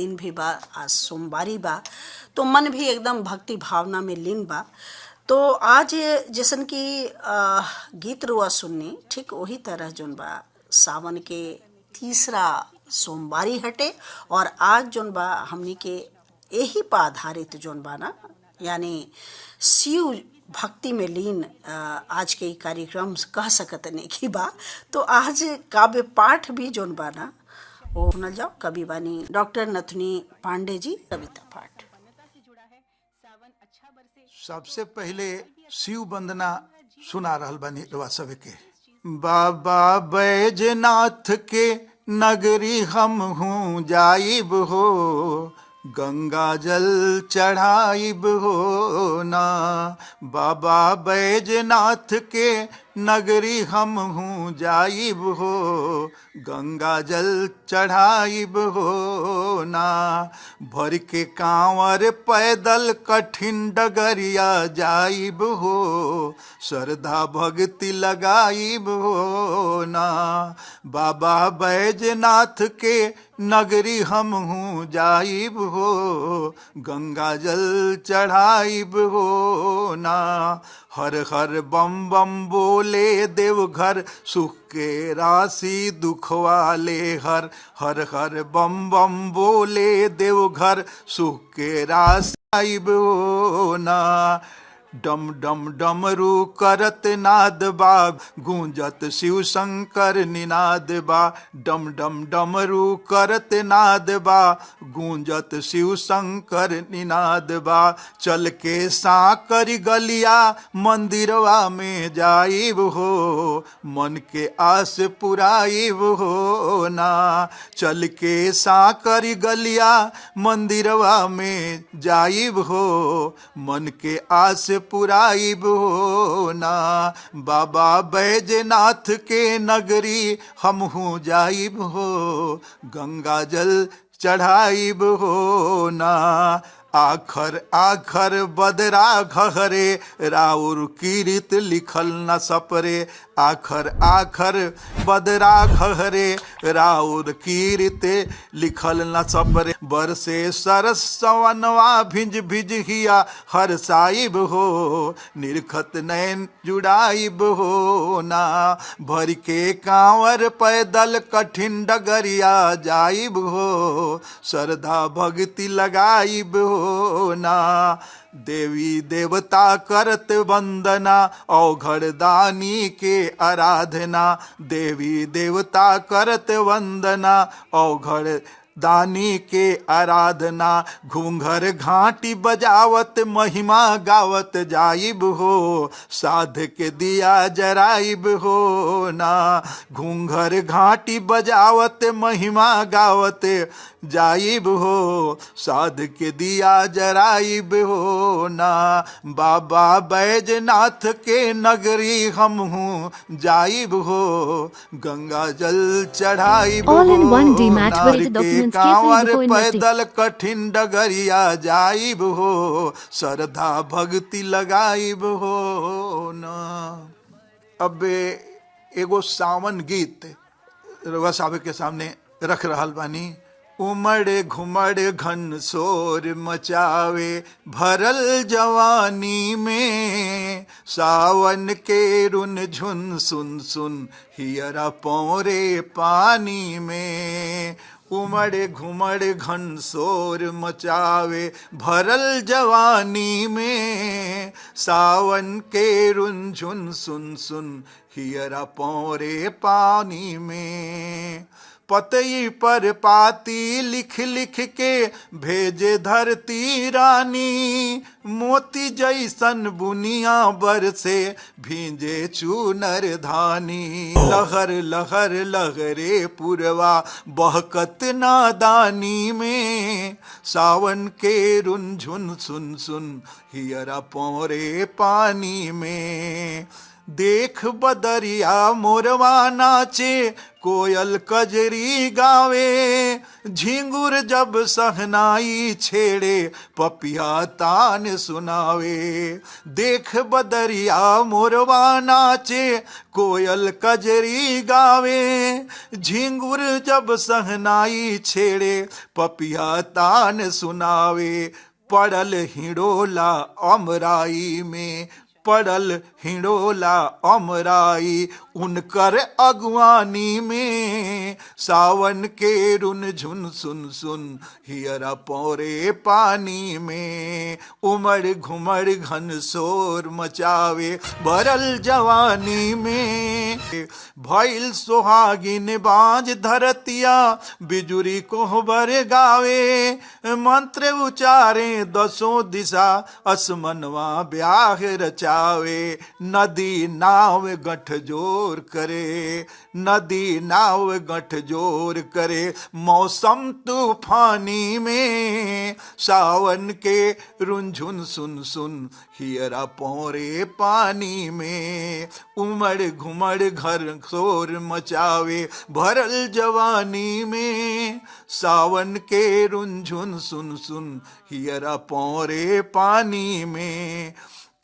दिन भी बा, आज सोमवारी बा, तो मन भी एकदम भक्ति भावना में लीन बा। तो आज जैसन कि गीत रुआ सुननी, ठीक वही तरह जोन बा सावन के तीसरा सोमवारी हटे, और आज जोन बा हमनी के यही पर आधारित जोन बा ना, यानी शिव भक्ति में लीन आज के कार्यक्रम कह सकत नहीं की बा। तो आज काव्य पाठ भी जोन बा ना वो सुनल जाओ। कवि बानी डॉक्टर नथुनी पांडे जी, कविता पाठ। सबसे पहले शिव वंदना सुना रहल बानी रवा सब के। बाबा बैजनाथ के नगरी हम हूँ जाइब हो, गंगा जल चढ़ाइब हो ना। बाबा बैजनाथ के नगरी हम हूँ जाइब हो, गंगा जल चढ़ाइब हो ना। भर के कांवर पैदल कठिन डगरिया जाइब हो, श्रद्धा भक्ति लगाइब हो ना। बाबा बैजनाथ के नगरी हम हूँ जाइब हो, गंगा जल चढ़ाइब हो ना। हर हर बम बम बोले देवघर, सुख के राशि दुख वाले हर। हर हर बम बम बोले देवघर, सुख के राशि आइब हो ना। डम डम डमरू करत नाद बा, गूंजत शिव शंकर निनाद बा। डम डम डमरू करत नाद बा, गूंजत शिव शंकर निनाद बा। चल के साकर गलिया मंदिरवा में जाइब हो, मन के आस पुराइब हो ना। चल के साकर गलिया मंदिरवा में जाइब हो, मन के आस पुराइब हो ना। बाबा बैजनाथ के नगरी हम हूँ जाइब हो, गंगा जल चढ़ाइब हो ना। आखर आखर बदरा घहरे, राउर कीरित लिखल न सपरे। आखर आखर बदरा घहरे, राउर कीरित लिखल न सपरे। बरसे सरस सवनवा भिज भिज हिया हर साइब हो, निरखत नैन जुड़ाइब हो ना। भर के कांवर पैदल कठिन डगरिया जाइब हो, श्रद्धा भक्ति लगाइब हो ना। देवी देवता करत वंदना, औघड़ दानी के आराधना। देवी देवता करत वंदना, औघड़ दानी के आराधना। घूंघर घाटी बजावत महिमा गावत जाइब हो, साध के दिया जराइब हो ना। घूंघर घाटी बजावत महिमा गावत जाइब हो, साध के दिया जराइब हो ना। बाबा बैजनाथ के नगरी हम हूँ जाइब हो, गंगा जल चढ़ाइब हो ना। कांवर पैदल कठिन डगरिया जाइब हो, श्रद्धा भक्ति लगाइब हो ना। अब एगो सावन गीत रउआ साहब के सामने रख रहल बानी। उमड़ घुमड़ घन शोर मचावे भरल जवानी में, सावन के रुन झुन सुन सुन हियरा पौरे पानी में। उमड़ घुमड़ घन शोर मचावे भरल जवानी में, सावन के रुन झुन सुन सुन हियरा पौरे पानी में। पतई पर पाती लिख लिख के भेजे धरती रानी, मोती जैसन बुनिया बरसे भींजे चूनर धानी। लहर लहर लहरे पुरवा बहकत नादानी में, सावन के रुन झुन सुन सुन हियरा पौरे पानी में। देख बदरिया मोरवा नाचे, कोयल कजरी गावे, झिंगुर जब सहनाई छेड़े पपिया तान सुनावे। देख बदरिया मोरवा नाचे कोयल कजरी गावे। झिंगुर जब सहनाई छेड़े पपिया तान सुनावे। पड़ल हिड़ोला अमराई में, पड़ल हिड़ोला अमराई उनकर अगवानी में। सावन के रुन झुन सुन सुन हियरा पौरे पानी में। उमड़ घुमड़ घन शोर मचावे भरल जवानी में। भइल सोहागिन बाज धरतिया बिजुरी कोहबर गावे। मंत्र उचारे दसों दिशा असमनवा ब्याह रचावे। नदी नाव गठजोर करे, नदी नाव गठजोर करे मौसम तूफानी में। सावन के रुंझुन सुन सुन हियरा पौरे पानी में। उमड़ घुमड़ घर शोर मचावे भरल जवानी में। सावन के रुंझुन सुन सुन हियरा पौरे पानी में।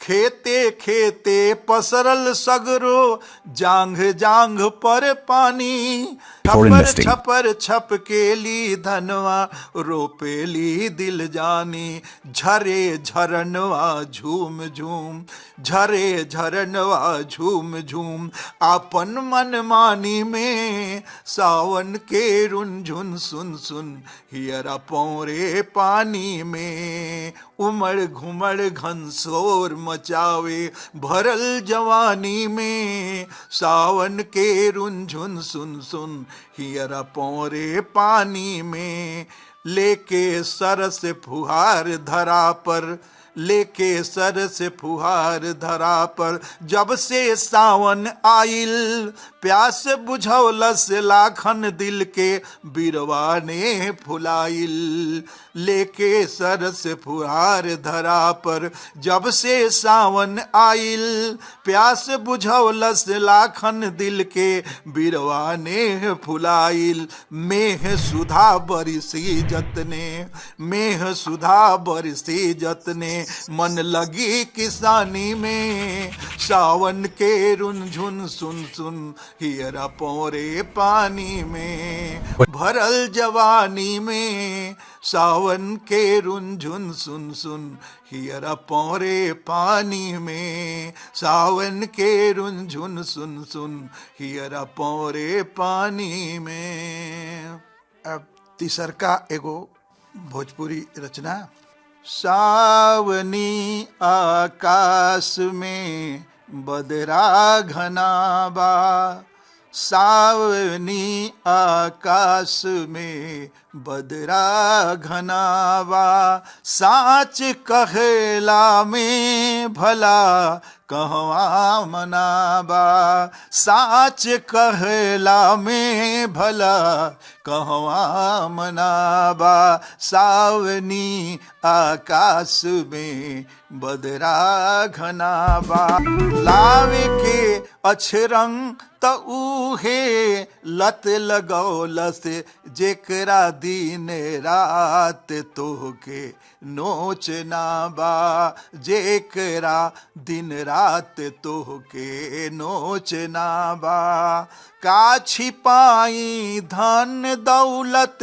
खेते खेते पसरल सगरो जांघ जांघ पर पानी। छपर छपर छप के ली धनवा रोपेली दिल जानी। झरे झरनवा झूम झूम, झरे झरनवा झूम झूम आपन मन मानी में। सावन के रुंझुन सुन सुन हियरा पौरे पानी में। उमड़ घुमड़ घन शोर मचावे भरल जवानी में। सावन के रुंझुन सुन सुन हियरा पौरे पानी में। लेके सरस फुहार धरा पर, लेके सरस फुहार धरा पर जब से सावन आइल। प्यास बुझौलस लाखन दिल के बिरवा ने फुलाइल। लेके सरस फुहार धरा पर जब से सावन आइल। प्यास बुझौलस लाखन दिल के बिरवा ने फुलाइल। मेह सुधा बरसी जतने, मेह सुधा बरसी जतने मन लगी किसानी में। सावन के रुंझुन सुन सुन हियरा पौरे पानी में। भरल जवानी में। सावन के रुंझुन सुन सुन हियरा पौरे पानी में। सावन के रुंझुन सुन सुन हियरा पौरे पानी में। अब तीसर का एगो भोजपुरी रचना। सावनी आकाश में बदरा घना बा। सावनी आकाश में बदरा घना बा। साच कहला में भला कहवा मनाबा। साच कहला में भला कहवा मनाबा। सावनी आकाश में बदरा घना बा। लावे के अछरंग त उहे लत लगौलस जेकरा दिन रात तोहके नोचना बा। जेकरा दिन रात तोहके नोचना बा। का छिपाई धन दौलत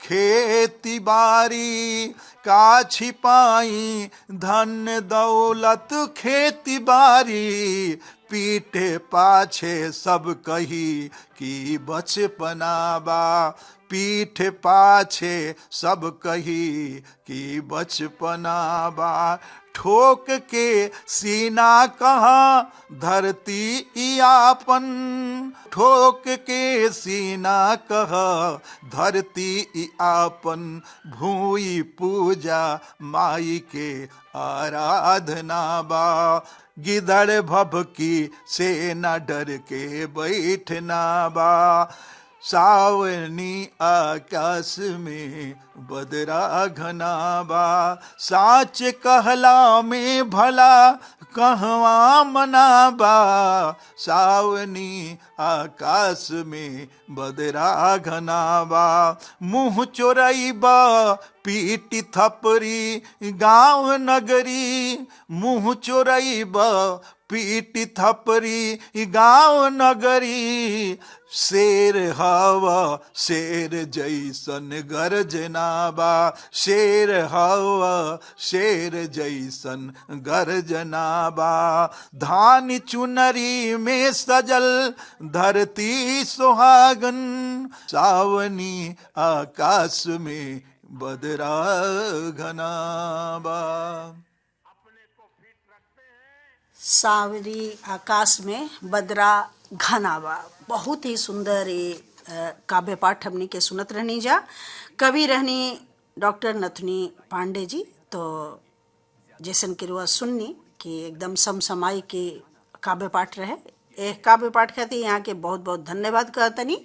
खेती बारी। का छिपाई धन दौलत खेती बारी। पीठे पाछे सब कही कि बचपना बा। पीठ पाछे सब कही कि बचपना बा। ठोक के सीना कहाँ धरती ई आपन। ठोक के सीना कहाँ धरती ई आपन। भूई पूजा माई के आराधना बा। गिदड़ भभकी से न डर के बैठना बा। सावनी आकाश में बदरा घना बा, साच कहला में भला कहवा मना बा, सावनी आकाश में बदरा घना बा, मुँह चोरैबा पीटी थपरी गाँव नगरी, मुँह चोरैबा पीटी थपरी गाँव नगरी, शेर हवा शेर जैसन गर्जना बा, शेर हवा शेर जैसन गर्जना बा, धान चुनरी में सजल धरती सुहागन, सावनी आकाश में बदरा घना बा। सावरी आकाश में बदरा घना बा। बहुत ही सुंदर ये काव्य पाठ हमने के सुनत रहनी जा। कवि रहनी डॉक्टर नथुनी पांडे जी। तो जैसन के रुआ सुननी कि एकदम समसमाई के काव्य पाठ रहे। एक काव्य पाठ कहते यहाँ के बहुत बहुत धन्यवाद कहतनी।